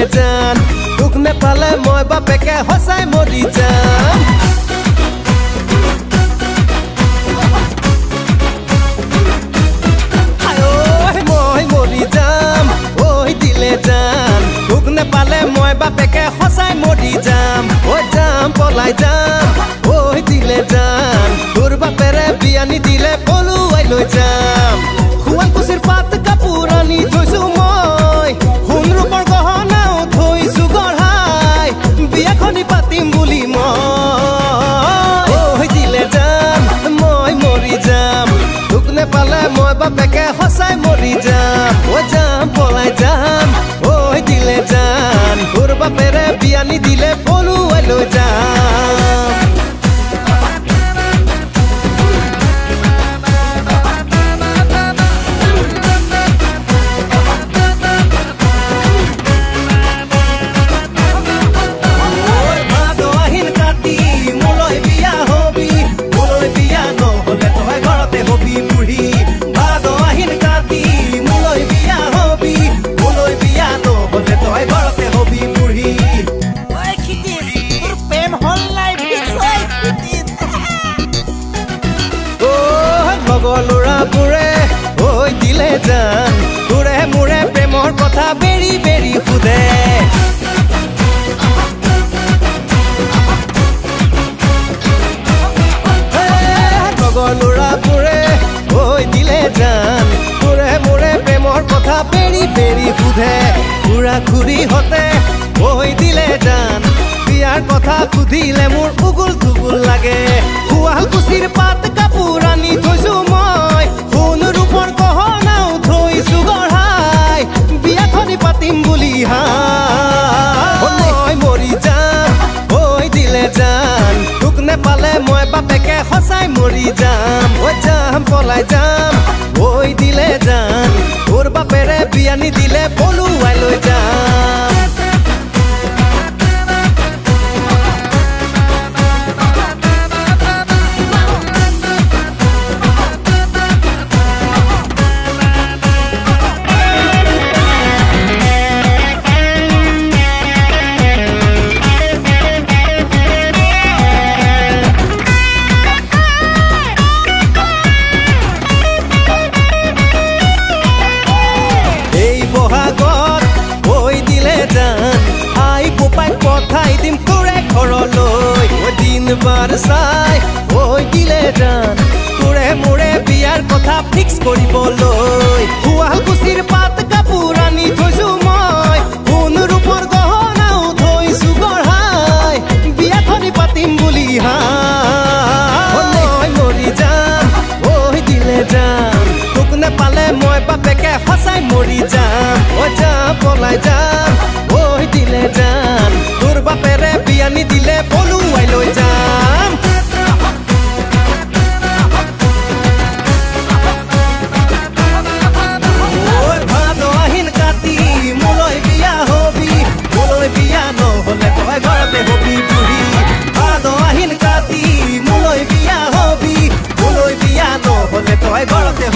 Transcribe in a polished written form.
দিলে জান তোক নেপালে মই বাপেকে সঁচাই মৰি যাম মই মৰি যাম ঐ দিলে জান তোক নেপালে মই বাপেকে সঁচাই মৰি যাম ঐ যাম পলাই যাম ঐ দিলে জান তোৰ বাপেৰে বিয়া নিদিলে পলুৱাই লৈ যাম শুৱালকুছিৰ পাত কাপোৰ আনি থৈছো মই সোণ ৰূপৰ গহনাও থৈছো গঢ়াই বিয়াখনি পাতিম বুলি মই ঐ দিলে জান মই মৰি যাম তোক নেপালে মই বাপেকে সঁচাই মৰি যাম ঐ যাম পলাই যাম ঐ দিলে জান তোৰ বাপেৰে বিয়া নিদিলে পলুৱাই লৈ যাম ল'ৰাবোৰে ঐ দিলে জান তোৰে মোৰে প্ৰেমৰ কথা বেৰি বেৰি সুধে লগৰ ল'ৰাবোৰে ঐ দিলে জান তোৰে মোৰে প্ৰেমৰ কথা বেৰি বেৰি সুধে খুৰা খুৰীহঁতে ঐ দিলে জান বিয়াৰ কথা সুধিলে মোৰ উগুল থুগুল লাগে শুৱালকুছিৰ পাত কাপোৰ আনি থৈছো মই সোণ ৰূপৰ গহনাও থৈছো গঢ়াই বিয়াখনি পাতিম বুলি মই মৰি যাম ঐ দিলে জান তোক নেপালে মই বাপেকে সঁচাই মৰি যাম ঐ যাম পলাই যাম ঐ দিলে জান তোৰ বাপেৰে বিয়া নিদিলে পলুৱাই লৈ যাম বাৰ চাই ঐ দিলে জান তোৰে মোৰে বিয়াৰ কথা ফিক্স কৰিবলৈ শুৱালকুছিৰ পাত কাপোৰ আনি থৈছো মই সোণ ৰূপৰ গহনাও থৈছো গঢ়াই বিয়াখনি পাতিম বুলি মই মৰি যাম ঐ দিলে জান তোক নেপালে মই বাপেকে সঁচাই মৰি যাম ঐ যাম পলাই যাম ঐ দিলে জান তোৰ বাপেৰে বিয়া নিদিলে পলুৱাই লৈ যাম ভাদ আহিন কাতি মোলৈ বিয়া হবি মোলৈ বিয়া নহলে তই ঘৰতে হবি বুঢ়ী ভাদ আহিন কাতি মোলৈ বিয়া হবি মোলৈ বিয়া নহলে তই ঘৰতে